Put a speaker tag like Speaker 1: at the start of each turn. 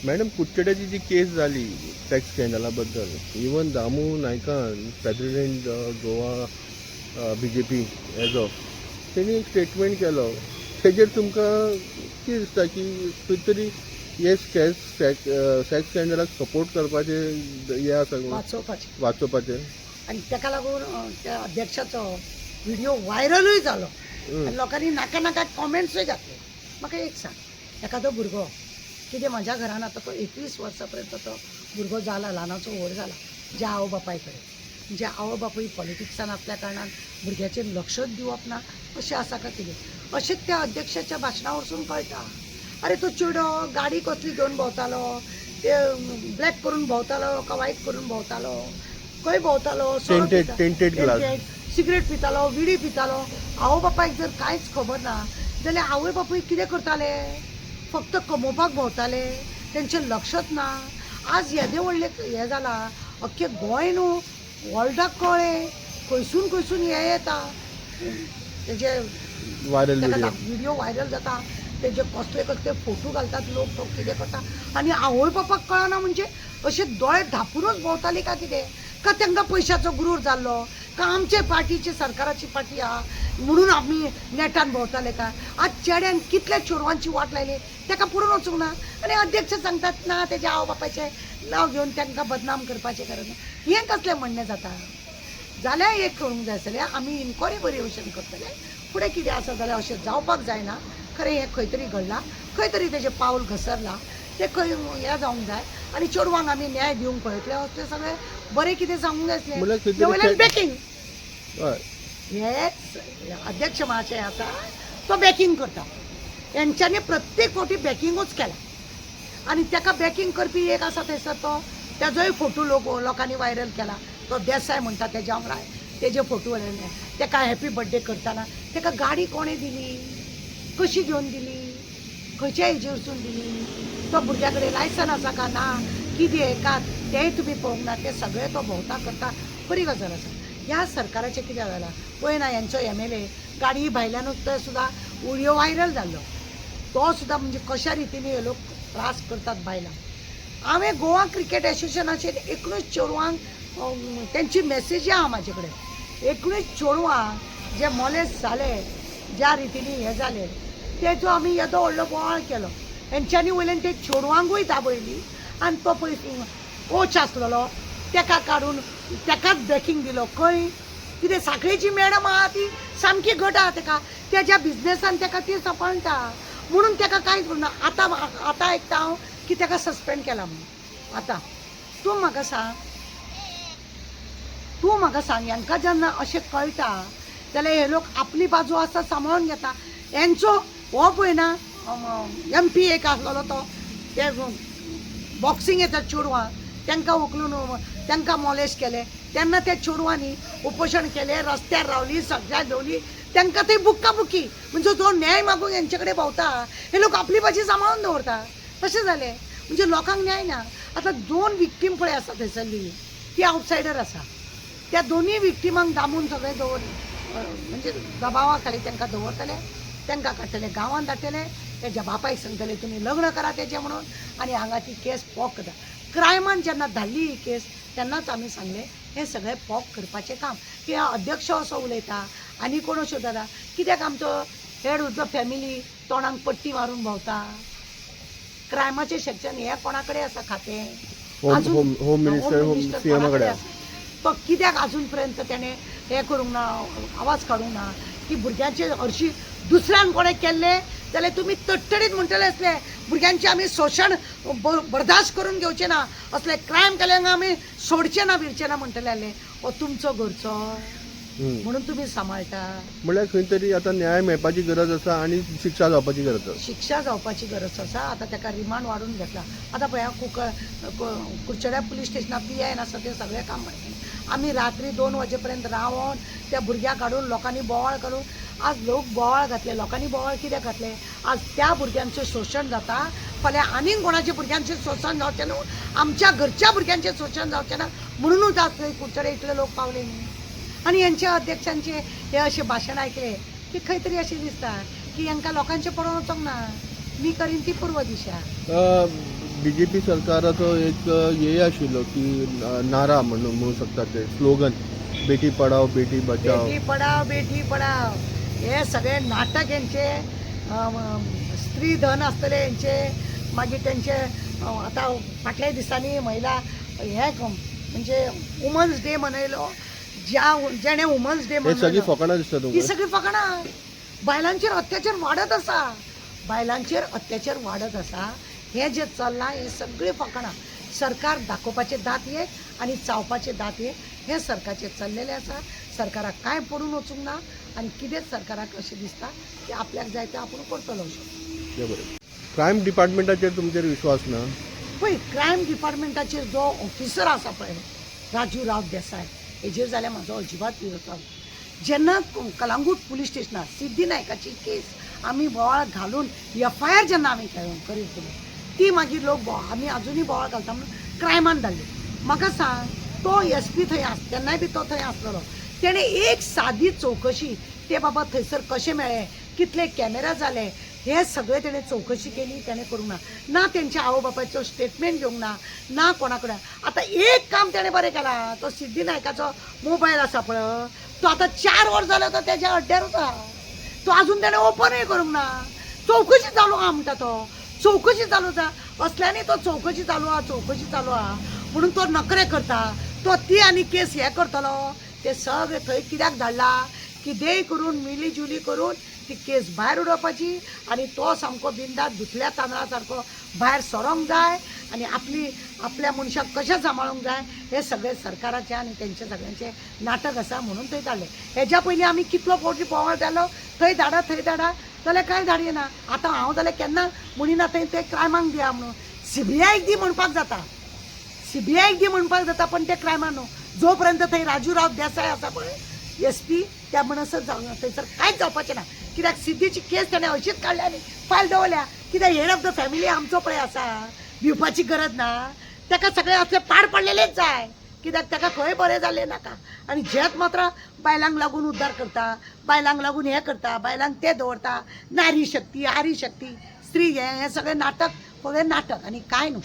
Speaker 1: Madam कुडचड्याची जी केस झाली tax स्कॅन्डलाबद्दल, even Damu नायकान president Goa BJP हेजो तेणी एक स्टेटमेंट केलो. तेजेर तुमकां कितें दिसता की खंय तरी हे सेक्स स्कॅन्डलाक सपोर्ट करपाचें हें आसा वाचोवपाचें
Speaker 2: आणि ताका लागून त्या अध्यक्षाचो व्हिडिओ व्हायरलूय जालो आनी लोकांनी नाका नाका कॉमेंट्सूय घातले. म्हाका एक सांग, एखादो भुरगो कितें म्हज्या घरान आतां तो 21 वर्सां पर्यंत तो भुरगो जाला, ल्हानाचो व्हड जाला, ज्या आवय बापाय कडेन, जे आवय बापूय पॉलिटिक्सान आसल्या कारणान भुरग्याचेर लक्षच दिवप ना अशें आसा काय कितें, अशेंच त्या अध्यक्षाच्या भाशणा वरसून कळटा. अरे तो चेडो गाडी कसली घेवन भोंवतालो, ते ब्लॅक करून भोंवतालो का व्हायट करून भोंवतालो, खंय भोंवतालो,
Speaker 1: टेंटेड ग्लास
Speaker 2: सिगरेट पितालो, विडी पितालो, आवय बापायक जर कांयच खबर ना जाल्यार आवय बापूय कितें करताले, फक्त कमोवपाक भोंवताले, तेंचें लक्षच ना. आज येदे व्हडले हें जाला, अख्खे गोंय न्हू वर्ल्डाक कळ्ळें, खंयसून हें येता, तेजे व्हिडिओ व्हायरल जाता, तेजे कसले कसले फोटो घालतात लोक, तो कितें करता आनी आवय बापाक कळना. म्हणजे अशे दोळे धांपूनच भोंवताली काय कितें, का तांकां पयशाचो गुरूर जाल्लो, का आमचे पार्टीची सरकाराची पार्टी आहा म्हणून आमी नेटान भोंवताले काय. आज चेड्यान कितल्या चोरवांची वाट लायली ताका पुरून वचूंक ना, आनी अध्यक्ष सांगतात ना तेज्या आवय बापायचें नांव घेवन तांकां बदनाम करपाचें गरज ना. हें कसलें म्हणणें जाता. जाल्यार एक करूंक जाय आसलें, आमी इन्क्वायरी बरी भशेन करतले, फुडें कितें आसा जाल्यार अशें जावपाक जायना. खरें हें खंय तरी घडलां, खंय तरी तेजें पावल घसरलां, तें खंय हें जावंक जाय आनी चेडवांक आमी न्याय दिवंक पळयतले. असलें सगळें बरें कितें सांगूंक जाय आसलें. बॅकिंग हेच अध्यक्ष महाशय आसा तो बॅकिंग करता, हेंच्यांनी प्रत्येक फावटी बॅकिंगूच केला आनी ताका बॅकिंग करपी एक आसा थंयसर तो, तेजोय फोटो लोकांनी व्हायरल केला. तो देसाय म्हणटा तेज्या वांगडा तेजे फोटो व्हायरल, ताका हॅपी बर्थडे करतना ताका गाडी कोणें दिली, कशी घेवन दिली, खंयच्या हेजेर वचून दिली, तो भुरग्या कडेन लायसन आसा का ना, कितें का तेंय तुमी पळोवंक ना, ते सगळें तो भोंवता करता, बरी गजाल आसा. ह्या सरकाराचें कितें जालां पळय ना, हेंचो MLA गाडी भायल्यानूच तो सुद्दां व्हिडिओ व्हायरल जाल्लो, तो सुद्दां म्हणजे कशा रितीन हे लोक त्रास करतात बायलांक. हांवें गोवा क्रिकेट एसोसिएशनाचेर 19 चेडवांक तेंची मॅसेजी आहा म्हाजे कडेन, 19 चेडवां जे मोलेस्ट जाले, ज्या रितीनी हे जाले, तेजो आमी येदो व्हडलो बोवाळ केलो. हेंच्यांनी वयल्यान ते चेडवांकूय दाबयली आनी तो पळय कोच आसलेलो ताका काडून ताकाच बॅकिंग दिलो. खंय कितें साखळेची मॅडम आहा ती सामकी घट आहा, ताका तेज्या बिजनेसान ताका ती सांबाळटा म्हणून ताका कांयच करना. आतां आयकता हांव की ताका सस्पेंड केला म्हणून. आतां तूं म्हाका सांग हांकां जेन्ना अशें कळटा जाल्यार हे लोक आपली बाजू आसा सांबाळून घेता. हेंचो हो पळय ना MP एक आसलेलो तो, ते बॉक्सिंग येता चेडवां, तांकां उखलून तांकां मॉलेस्ट केले, तेन्ना त्या चेडवांनी उपोशण केलें, रस्त्यार रावलीं, सगळ्या जेवली, तांकां थंय बुक्काबुक्की. म्हणजे जो न्याय मागूंक हेंचे कडेन भोंवता हे लोक आपली भाजी सांबाळून दवरता. तशें जालें म्हणजे लोकांक न्याय ना. आतां 2 विक्टीम पळय आसा थंयसरली, ती आवटसायडर आसा, त्या दोनूय विक्टिमांक दामून सगळें म्हणजे दबावा खाली तांकां दवरतले, तांकां काडटले, गांवांत धाडटले, तेज्या बापायक सांगतले तुमी लग्न करा तेजें म्हणून, आनी हांगा ती केस पॉक करता. क्रायमान जेन्ना धाडली ही केस तेन्नाच आमी सांगलें हें सगळें पॉक करपाचें काम. की अध्यक्ष असो उलयता आनी कोण अशें जाता, कित्याक आमचो हेड ऑफ द फॅमिली तोंडाक पट्टी मारून भोंवता. क्रायमाचें सेक्शन हें कोणा कडेन आसा खातें,
Speaker 1: होम मिनिस्टर
Speaker 2: तो कित्याक अजून पर्यंत तेणें हें करूंक ना, आवाज काडूंक ना की भुरग्यांचे हरशीं दुसऱ्यान कोणें केल्ले जाल्यार तुमी तडतडीत म्हणटले असले भुरग्यांचें आमी शोशण बर्दाश्त करून घेवचें ना, असले क्रायम केल्यांक आमी सोडचें ना बिडचें ना म्हणटले आसले. हो तुमचो घरचो म्हणून तुमी सांबाळटा.
Speaker 1: म्हळ्यार खंय तरी आतां न्याय मेळपाची गरज आसा आनी शिक्षा जावपाची गरज आसा.
Speaker 2: शिक्षा जावपाची गरज आसा. आतां ताका रिमांड वाडून घेतला. आतां पळय कुडचड्या पुलीस स्टेशना PI आसा ते सगळें काम करता. आमी रात्री 2 वजेपर्यंत रावन त्या भुरग्याक काडून लोकांनी बोवाळ काडून, आज लोक बोवाळ घातले, लोकांनी बोवाळ कित्याक घातले, आज त्या भुरग्यांचें शोशण जाता, फाल्यां आनीक कोणाच्या भुरग्यांचें शोशण जावचें न्हू, आमच्या घरच्या भुरग्यांचें शोशण जावचें ना म्हणूनच आज थंय कुडचडे इतले लोक पावले न्ही. आनी हेंच्या अध्यक्षांचे हे अशें भाशण आयकले की खंय तरी अशें दिसता की हांकां लोकांचें पडोवन वचोंक ना. मी करीन ती पूर्व दिशा.
Speaker 1: BJP सरकाराचो एक हे आशिल्लो की नारा म्हणू शकता ते स्लोगन बेटी पढाओ बेटी बचाओ.
Speaker 2: बेटी पढाओ बेटी पढाओ हे सगळे नाटक यांचे स्त्री धन असतले यांचे मागीर त्यांचे आता फाटल्या दिसांनी महिला हे म्हणजे वुमन्स डे मनयलो जेणे वुमन्स डे
Speaker 1: हे सगळी फकाणां दिसता
Speaker 2: ही
Speaker 1: तुमकां.
Speaker 2: सगळी फकाणां बायलांचेर अत्याचार वाडत आसा. बायलांचेर अत्याचार वाडत आसा. हे जे चल्लां हे सगळी फकाणां सरकार दाखोवपाचे दात एक आनी चावपाचे दात एक हे सरकारचे चल्लेले आसा. सरकाराक कांय पडून वचूंक ना आनी कितेंच सरकाराक अशें दिसता की आपल्याक जाय तें आपूण करतलो अशें.
Speaker 1: क्रायम डिपार्टमेंटाचेर तुमचेर विश्वास ना.
Speaker 2: पळय क्रायम डिपार्टमेंटाचेर जो ऑफिसर आसा पळय राजू राव देसाय हेजेर जाल्यार म्हाजो अजिबात विरोध ना. जेन्ना कलांगूट पुलीस स्टेशनार सिद्धी नायकाची केस आमी बोवाळ घालून FIR जेन्ना आमी करीत केली ती मागीर लोक आमी आजुनूय बोवाळ घालता म्हणून क्रायमान धाडली. म्हाका सांग तो SP थंय तेन्नाय बी तो थंय आसलेलो. तेणें एक सादी चौकशी ते बाबा थंयसर कशें मेळ्ळे कितले कॅमेरा जाले हे सगळे तेणें चौकशी केली तेणें करूंक ना. ना तेंच्या आवय बापायचो स्टेटमेंट घेवंक ना ना कोणा कडेन. आतां एक काम तेणें बरें केलां तो सिद्धी नायकाचो मोबायल आसा पळय तो आतां 4 वर्स जाले तो तेज्या अड्ड्यारूच आसा. तो आजून तेणें ओपनूय करूंक ना. चौकशी चालू आहा म्हणटा तो. चौकशी चालू आसा असल्यानी तो चौकशी चालू आहा म्हणून तो नखरे करता. तो ती आनी केस हे करतलो ते सगळे थंय कित्याक धाडला कितेंय करून मिली जुली करून ती केस भायर उडोवपाची आनी तो सामको बिंदास धुतल्या तांदळा सारको भायर सरोंक जाय आनी आपल्या मनशाक कशें सांबाळूंक जाय हे सगळे सरकाराचे आनी तेंचे सगळ्यांचे नाटक आसा म्हणून थंय धाडले. हेज्या पयलीं आमी कितलो फावटी बोवाळ जालो थंय धाडा जाल्यार कांय धाडयना. आतां हांव जाल्यार केन्ना म्हणिना थंय ते क्रायमांक दिया म्हणून. CBIक दी म्हणपाक जाता पण ते क्रायमान न्हू. जो पर्यंत थंय राजू राव देसाय आसा पळय SP त्या म्हणसर थंयसर कांयच जावपाचें ना. कित्याक सिद्धीची केस ताणें अशीच काडल्या आनी फायल दवरल्या. कित्याक हेड ऑफ द फॅमिली आमचो पळय आसा भिवपाची गरज ना. ताका सगळे असले पाड पडलेलेच जाय कित्याक ताका खंय बरें जाल्लें नाका. आनी जेत मात्र बायलांक लागून उद्धार करता बायलांक लागून हें करता बायलांक तें दवरता नारी शक्ती आरी शक्ती स्त्री हे सगळें नाटक फक्त नाटक आनी कांय न्हू.